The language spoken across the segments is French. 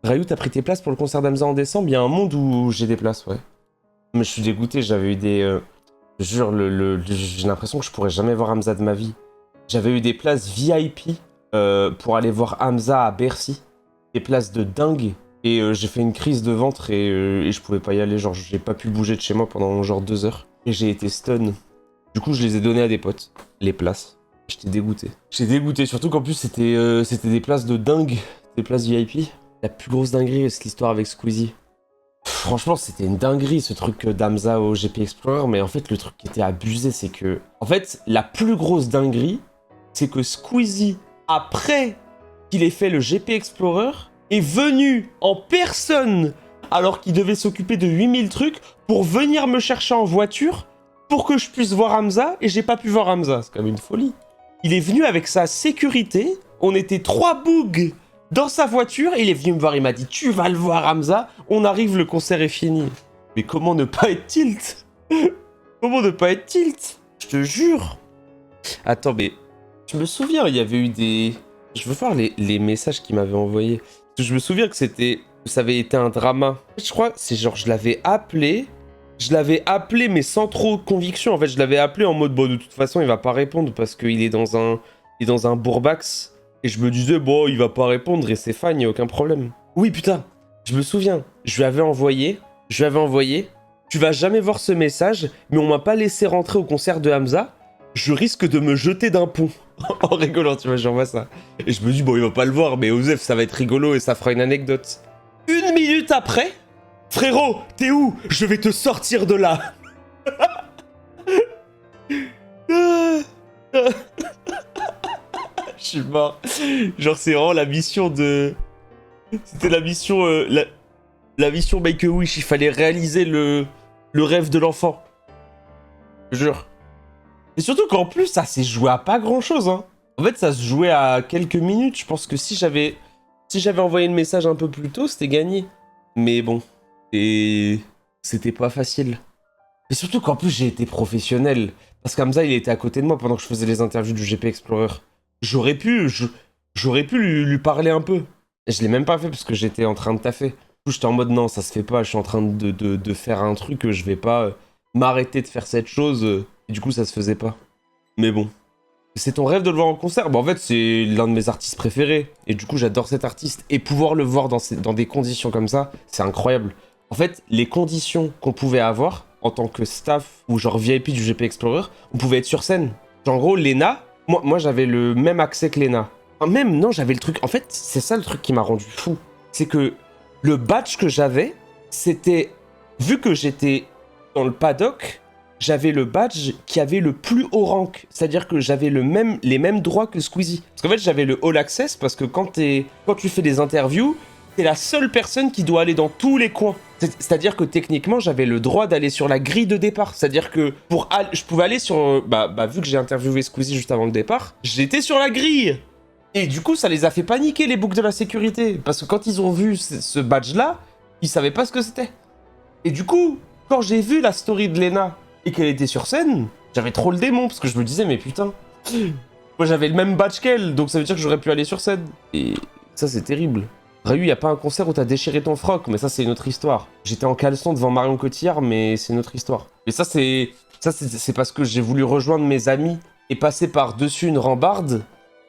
Rayou, t'as pris tes places pour le concert d'Hamza en décembre? Il y a un monde où j'ai des places, ouais. Mais je suis dégoûté, j'avais eu des... je jure, j'ai l'impression que je pourrais jamais voir Hamza de ma vie. J'avais eu des places VIP pour aller voir Hamza à Bercy. Des places de dingue. Et j'ai fait une crise de ventre et je pouvais pas y aller. Genre, j'ai pas pu bouger de chez moi pendant genre 2 heures. Et j'ai été stun. Du coup, je les ai donnés à des potes. Les places. J'étais dégoûté. J'étais dégoûté, surtout qu'en plus, c'était des places de dingue. Des places VIP. La plus grosse dinguerie, c'est l'histoire avec Squeezie. Franchement, c'était une dinguerie ce truc d'Hamza au GP Explorer, mais en fait, le truc qui était abusé, c'est que... En fait, la plus grosse dinguerie, c'est que Squeezie, après qu'il ait fait le GP Explorer, est venu en personne, alors qu'il devait s'occuper de 8000 trucs, pour venir me chercher en voiture, pour que je puisse voir Hamza, et j'ai pas pu voir Hamza. C'est quand même une folie. Il est venu avec sa sécurité, on était 3 bougs dans sa voiture, il est venu me voir, il m'a dit « Tu vas le voir, Hamza, on arrive, le concert est fini. » Mais comment ne pas être tilt? Comment ne pas être tilt? Je te jure. Attends, mais je me souviens, il y avait eu des... Je veux voir les messages qu'il m'avait envoyés. Parce que je me souviens que ça avait été un drama. Je crois, c'est genre, je l'avais appelé, mais sans trop conviction. En fait, je l'avais appelé en mode, bon, de toute façon, il va pas répondre parce qu'il est dans un bourbax. Et je me disais, bon, il va pas répondre et c'est fine, y a aucun problème. Oui, putain, je me souviens, je lui avais envoyé, tu vas jamais voir ce message, mais on m'a pas laissé rentrer au concert de Hamza, je risque de me jeter d'un pont. En rigolant, tu vois, j'envoie ça. Et je me dis, bon, il va pas le voir, mais Osef, ça va être rigolo et ça fera une anecdote. 1 minute après, frérot, t'es où? Je vais te sortir de là. Je suis mort. Genre, c'est vraiment la mission de... C'était la mission... la mission Make-A-Wish. Il fallait réaliser le rêve de l'enfant. Je jure. Et surtout qu'en plus, ça s'est joué à pas grand-chose, hein. En fait, ça se jouait à quelques minutes. Je pense que si j'avais envoyé le message un peu plus tôt, c'était gagné. Mais bon. Et... C'était pas facile. Et surtout qu'en plus, j'ai été professionnel. Parce qu'Hamza, il était à côté de moi pendant que je faisais les interviews du GP Explorer. J'aurais pu lui parler un peu. Et je l'ai même pas fait parce que j'étais en train de taffer. Du coup, j'étais en mode non, ça se fait pas, je suis en train de faire un truc, je vais pas m'arrêter de faire cette chose. Et du coup, ça se faisait pas. Mais bon. C'est ton rêve de le voir en concert? Bah en fait, c'est l'un de mes artistes préférés. Et du coup, j'adore cet artiste. Et pouvoir le voir dans des conditions comme ça, c'est incroyable. En fait, les conditions qu'on pouvait avoir en tant que staff ou genre VIP du GP Explorer, on pouvait être sur scène. Genre, en gros, Lena... Moi, j'avais le même accès que Lena. Enfin, même, non, j'avais le truc... En fait, c'est ça le truc qui m'a rendu fou. C'est que le badge que j'avais, c'était... Vu que j'étais dans le paddock, j'avais le badge qui avait le plus haut rank. C'est-à-dire que j'avais les mêmes droits que Squeezie. Parce qu'en fait, j'avais le All Access parce que quand tu fais des interviews, t'es la seule personne qui doit aller dans tous les coins. C'est-à-dire que techniquement, j'avais le droit d'aller sur la grille de départ. C'est-à-dire que je pouvais aller sur... vu que j'ai interviewé Squeezie juste avant le départ, j'étais sur la grille. Et du coup, ça les a fait paniquer, les boucs de la sécurité. Parce que quand ils ont vu ce badge-là, ils savaient pas ce que c'était. Et du coup, quand j'ai vu la story de Lena et qu'elle était sur scène, j'avais trop le démon. Parce que je me disais, mais putain, moi j'avais le même badge qu'elle, donc ça veut dire que j'aurais pu aller sur scène. Et ça, c'est terrible. Rayou, y a pas un concert où t'as déchiré ton froc, mais ça c'est une autre histoire. J'étais en caleçon devant Marion Cotillard, mais c'est une autre histoire. Mais ça c'est parce que j'ai voulu rejoindre mes amis et passer par-dessus une rambarde.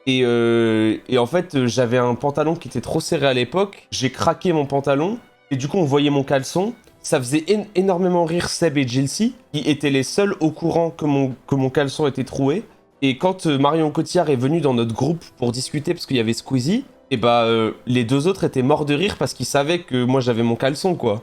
Et en fait, j'avais un pantalon qui était trop serré à l'époque. J'ai craqué mon pantalon et du coup on voyait mon caleçon. Ça faisait énormément rire Seb et Jelsi, qui étaient les seuls au courant que mon caleçon était troué. Et quand Marion Cotillard est venue dans notre groupe pour discuter, parce qu'il y avait Squeezie, et les 2 autres étaient morts de rire parce qu'ils savaient que moi j'avais mon caleçon, quoi.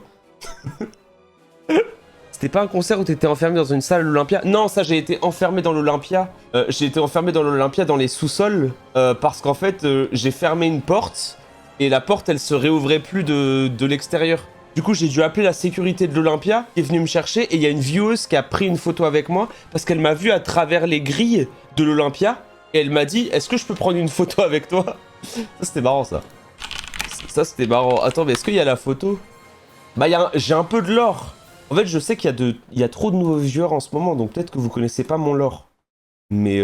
C'était pas un concert où t'étais enfermé dans une salle à l'Olympia? Non, ça, j'ai été enfermé dans l'Olympia. J'ai été enfermé dans l'Olympia dans les sous-sols, parce qu'en fait, j'ai fermé une porte, et la porte, elle se réouvrait plus de l'extérieur. Du coup, j'ai dû appeler la sécurité de l'Olympia, qui est venue me chercher, et il y a une vieweuse qui a pris une photo avec moi, parce qu'elle m'a vu à travers les grilles de l'Olympia, et elle m'a dit, est-ce que je peux prendre une photo avec toi? Ça, c'était marrant, ça. Ça, c'était marrant. Attends, mais est-ce qu'il y a la photo? J'ai un peu de lore. En fait, je sais qu'il y a trop de nouveaux viewers en ce moment, donc peut-être que vous connaissez pas mon lore. Mais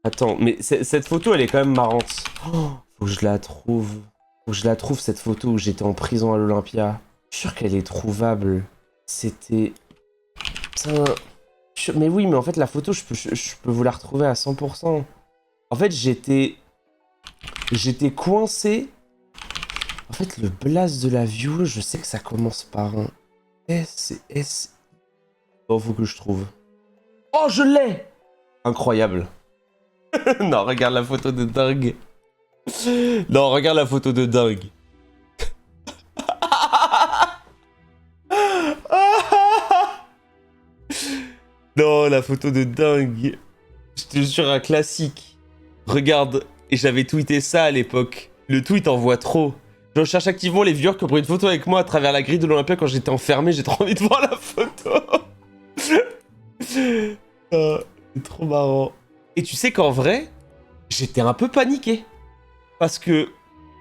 attends, mais cette photo, elle est quand même marrante. Oh, faut que je la trouve. Faut que je la trouve, cette photo où j'étais en prison à l'Olympia. Je suis sûr qu'elle est trouvable. C'était... Putain... Mais oui, mais en fait, la photo, je peux vous la retrouver à 100%. En fait, j'étais coincé. En fait, le blast de la view, je sais que ça commence par un S. Bon, faut que je trouve. Oh, je l'ai! Incroyable. Non, regarde la photo de dingue. Non, regarde la photo de dingue. Non, la photo de dingue. Je te jure, un classique. Regarde, et j'avais tweeté ça à l'époque. Le tweet envoie trop. Je recherche activement les viewers qui ont pris une photo avec moi à travers la grille de l'Olympia quand j'étais enfermé. J'ai trop envie de voir la photo. C'est trop marrant. Et tu sais qu'en vrai, j'étais un peu paniqué. Parce que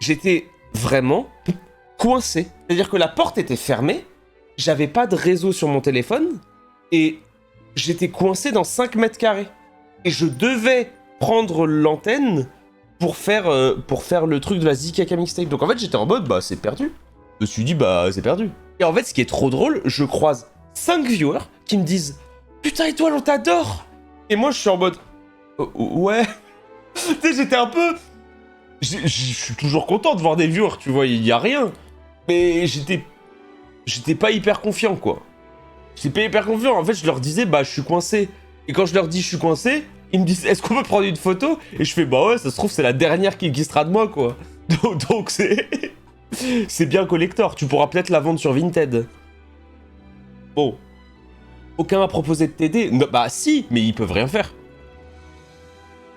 j'étais vraiment coincé. C'est-à-dire que la porte était fermée, j'avais pas de réseau sur mon téléphone, et j'étais coincé dans 5 mètres carrés. Et je devais prendre l'antenne pour faire le truc de la Zikaka mixtape. Donc en fait, j'étais en mode, bah c'est perdu. Je me suis dit, bah c'est perdu. Et en fait, ce qui est trop drôle, je croise 5 viewers qui me disent, putain Étoile, on t'adore. Et moi, je suis en mode, ouais. Tu sais, j'étais un peu... Je suis toujours content de voir des viewers, tu vois, il y a rien. Mais j'étais pas hyper confiant, quoi. J'étais pas hyper confiant. En fait, je leur disais, bah, je suis coincé. Et quand je leur dis, je suis coincé, ils me disent, est-ce qu'on peut prendre une photo? Et je fais, bah ouais, ça se trouve, c'est la dernière qui sera de moi, quoi. Donc c'est... c'est bien collector. Tu pourras peut-être la vendre sur Vinted. Bon. Aucun a proposé de t'aider. Bah si, mais ils peuvent rien faire.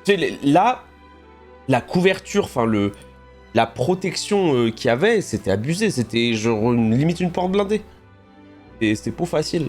Tu sais, là... La couverture, enfin la protection qu'il y avait, c'était abusé. C'était genre limite une porte blindée. Et c'était pas facile.